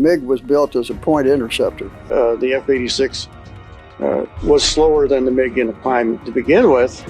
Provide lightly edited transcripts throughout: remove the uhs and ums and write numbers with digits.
MiG was built as a point interceptor. The F-86 was slower than the MiG in the climb to begin with.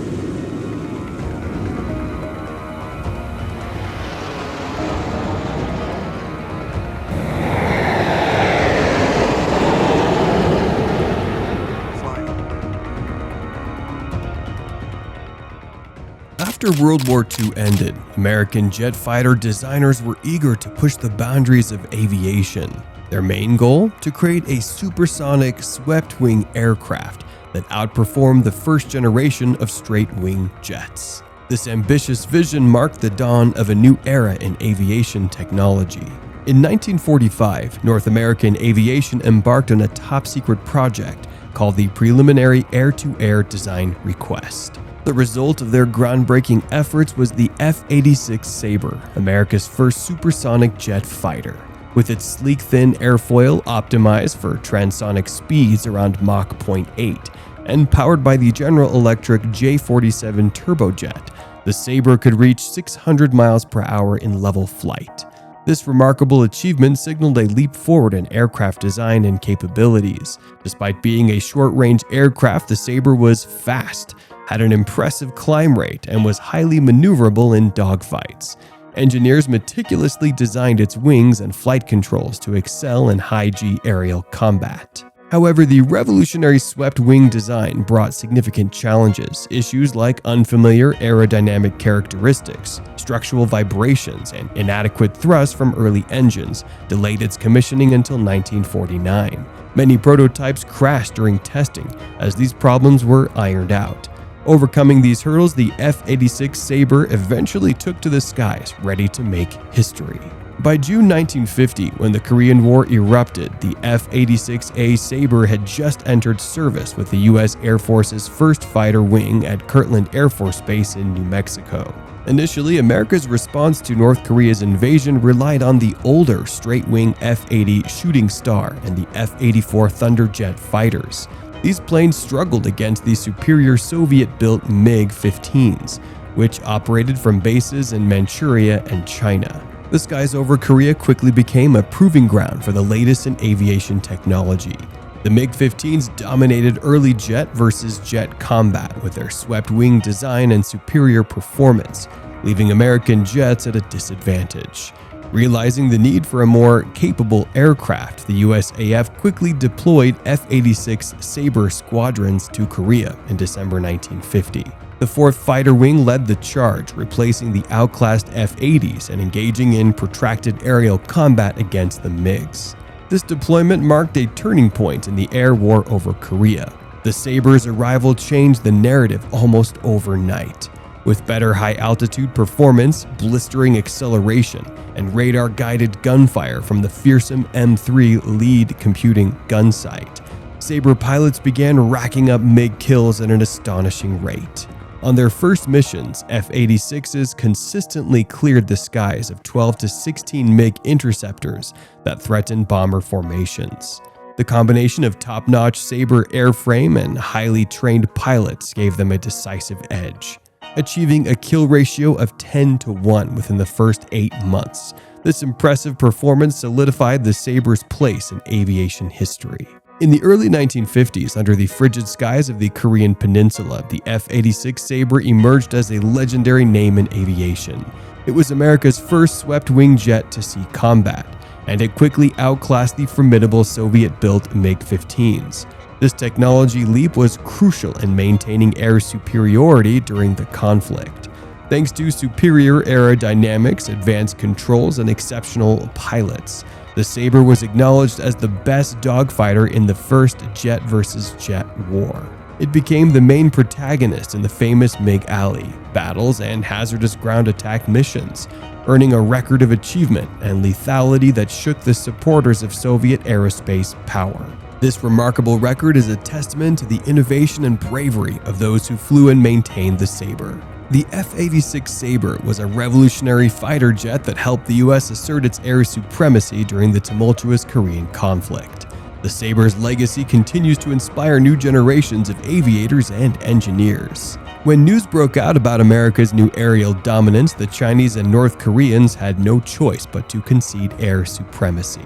After World War II ended, American jet fighter designers were eager to push the boundaries of aviation. Their main goal? To create a supersonic, swept-wing aircraft that outperformed the first generation of straight-wing jets. This ambitious vision marked the dawn of a new era in aviation technology. In 1945, North American Aviation embarked on a top-secret project called the Preliminary Air-to-Air Design Request. The result of their groundbreaking efforts was the F-86 Sabre, America's first supersonic jet fighter. With its sleek thin airfoil optimized for transonic speeds around Mach 0.8 and powered by the General Electric J-47 turbojet, the Sabre could reach 600 miles per hour in level flight. This remarkable achievement signaled a leap forward in aircraft design and capabilities. Despite being a short-range aircraft, the Sabre was fast, had an impressive climb rate, and was highly maneuverable in dogfights. Engineers meticulously designed its wings and flight controls to excel in high-G aerial combat. However, the revolutionary swept-wing design brought significant challenges. Issues like unfamiliar aerodynamic characteristics, structural vibrations, and inadequate thrust from early engines delayed its commissioning until 1949. Many prototypes crashed during testing, as these problems were ironed out. Overcoming these hurdles, the F-86 Sabre eventually took to the skies, ready to make history. By June 1950, when the Korean War erupted, the F-86A Sabre had just entered service with the U.S. Air Force's first fighter wing at Kirtland Air Force Base in New Mexico. Initially, America's response to North Korea's invasion relied on the older straight-wing F-80 Shooting Star and the F-84 Thunderjet fighters. These planes struggled against the superior Soviet-built MiG-15s, which operated from bases in Manchuria and China. The skies over Korea quickly became a proving ground for the latest in aviation technology. The MiG-15s dominated early jet versus jet combat with their swept-wing design and superior performance, leaving American jets at a disadvantage. Realizing the need for a more capable aircraft, the USAF quickly deployed F-86 Sabre squadrons to Korea in December 1950. The 4th Fighter Wing led the charge, replacing the outclassed F-80s and engaging in protracted aerial combat against the MiGs. This deployment marked a turning point in the air war over Korea. The Sabre's arrival changed the narrative almost overnight. With better high-altitude performance, blistering acceleration, and radar-guided gunfire from the fearsome M3 lead computing gun sight, Sabre pilots began racking up MiG kills at an astonishing rate. On their first missions, F-86s consistently cleared the skies of 12 to 16 MiG interceptors that threatened bomber formations. The combination of top-notch Sabre airframe and highly trained pilots gave them a decisive edge, achieving a kill ratio of 10-1 within the first 8 months. This impressive performance solidified the Sabre's place in aviation history. In the early 1950s, under the frigid skies of the Korean Peninsula, the F-86 Sabre emerged as a legendary name in aviation. It was America's first swept-wing jet to see combat, and it quickly outclassed the formidable Soviet-built MiG-15s. This technology leap was crucial in maintaining air superiority during the conflict. Thanks to superior aerodynamics, advanced controls, and exceptional pilots, the Sabre was acknowledged as the best dogfighter in the first jet versus jet war. It became the main protagonist in the famous MiG Alley battles and hazardous ground attack missions, earning a record of achievement and lethality that shook the supporters of Soviet aerospace power. This remarkable record is a testament to the innovation and bravery of those who flew and maintained the Sabre. The F-86 Sabre was a revolutionary fighter jet that helped the U.S. assert its air supremacy during the tumultuous Korean conflict. The Sabre's legacy continues to inspire new generations of aviators and engineers. When news broke out about America's new aerial dominance, the Chinese and North Koreans had no choice but to concede air supremacy.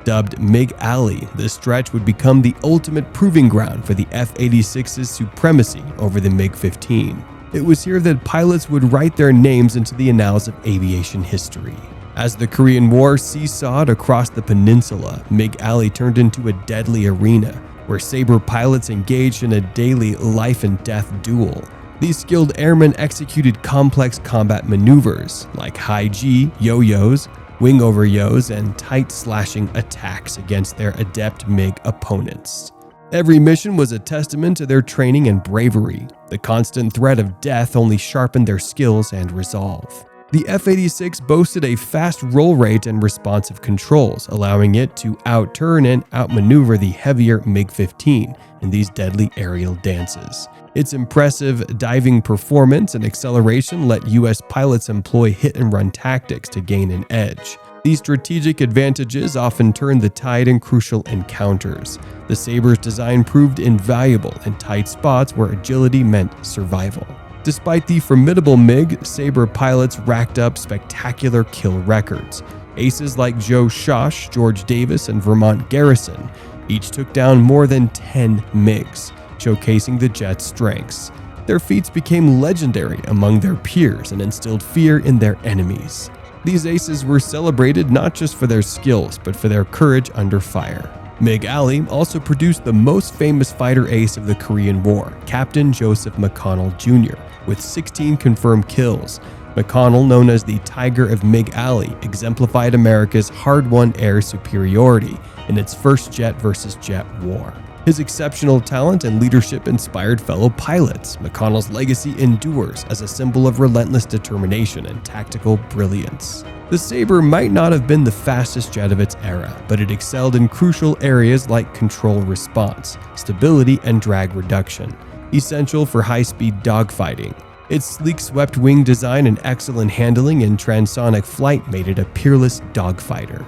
Dubbed MiG Alley, this stretch would become the ultimate proving ground for the F-86's supremacy over the MiG-15. It was here that pilots would write their names into the annals of aviation history. As the Korean War seesawed across the peninsula, MiG Alley turned into a deadly arena where Sabre pilots engaged in a daily life-and-death duel. These skilled airmen executed complex combat maneuvers like high-G, yo-yos, wing-over-yos, and tight slashing attacks against their adept MiG opponents. Every mission was a testament to their training and bravery. The constant threat of death only sharpened their skills and resolve. The F-86 boasted a fast roll rate and responsive controls, allowing it to outturn and outmaneuver the heavier MiG-15 in these deadly aerial dances. Its impressive diving performance and acceleration let U.S. pilots employ hit-and-run tactics to gain an edge. These strategic advantages often turned the tide in crucial encounters. The Sabre's design proved invaluable in tight spots where agility meant survival. Despite the formidable MiG, Sabre pilots racked up spectacular kill records. Aces like Joe Shosh, George Davis, and Vermont Garrison each took down more than 10 MiGs, showcasing the jet's strengths. Their feats became legendary among their peers and instilled fear in their enemies. These aces were celebrated not just for their skills, but for their courage under fire. MiG Alley also produced the most famous fighter ace of the Korean War, Captain Joseph McConnell Jr., with 16 confirmed kills. McConnell, known as the Tiger of MiG Alley, exemplified America's hard-won air superiority in its first jet versus jet war. His exceptional talent and leadership inspired fellow pilots. McConnell's legacy endures as a symbol of relentless determination and tactical brilliance. The Sabre might not have been the fastest jet of its era, but it excelled in crucial areas like control response, stability, and drag reduction, essential for high-speed dogfighting. Its sleek swept-wing design and excellent handling in transonic flight made it a peerless dogfighter.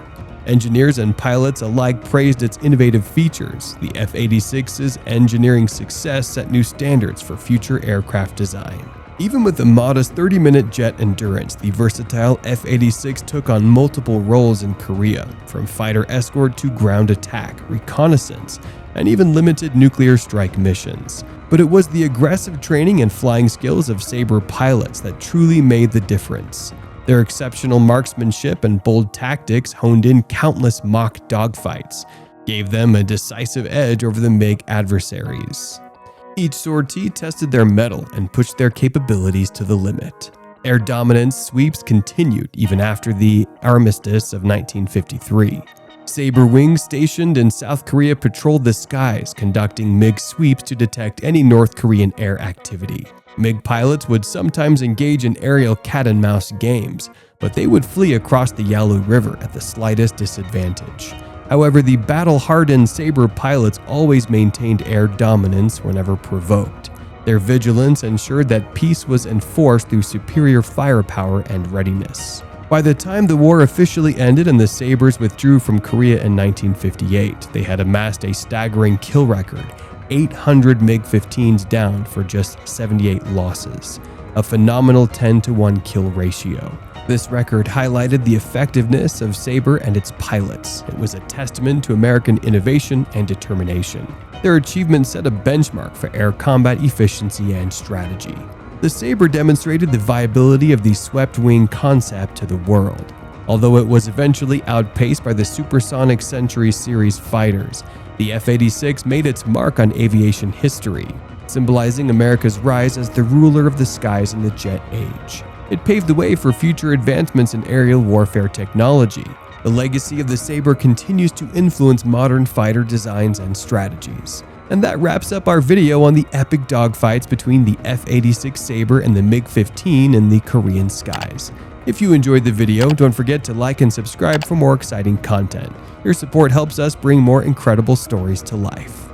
Engineers and pilots alike praised its innovative features. The F-86's engineering success set new standards for future aircraft design. Even with a modest 30-minute jet endurance, the versatile F-86 took on multiple roles in Korea, from fighter escort to ground attack, reconnaissance, and even limited nuclear strike missions. But it was the aggressive training and flying skills of Sabre pilots that truly made the difference. Their exceptional marksmanship and bold tactics, honed in countless mock dogfights, gave them a decisive edge over the MiG adversaries. Each sortie tested their mettle and pushed their capabilities to the limit. Air dominance sweeps continued even after the Armistice of 1953. Sabre wings stationed in South Korea patrolled the skies, conducting MiG sweeps to detect any North Korean air activity. MiG pilots would sometimes engage in aerial cat-and-mouse games, but they would flee across the Yalu River at the slightest disadvantage. However, the battle-hardened Sabre pilots always maintained air dominance whenever provoked. Their vigilance ensured that peace was enforced through superior firepower and readiness. By the time the war officially ended and the Sabres withdrew from Korea in 1958, they had amassed a staggering kill record, 800 MiG-15s down for just 78 losses, a phenomenal 10-to-1 kill ratio. This record highlighted the effectiveness of Sabre and its pilots. It was a testament to American innovation and determination. Their achievement set a benchmark for air combat efficiency and strategy. The Sabre demonstrated the viability of the swept-wing concept to the world. Although it was eventually outpaced by the supersonic Century Series fighters, the F-86 made its mark on aviation history, symbolizing America's rise as the ruler of the skies in the jet age. It paved the way for future advancements in aerial warfare technology. The legacy of the Sabre continues to influence modern fighter designs and strategies. And that wraps up our video on the epic dogfights between the F-86 Sabre and the MiG-15 in the Korean skies. If you enjoyed the video, don't forget to like and subscribe for more exciting content. Your support helps us bring more incredible stories to life.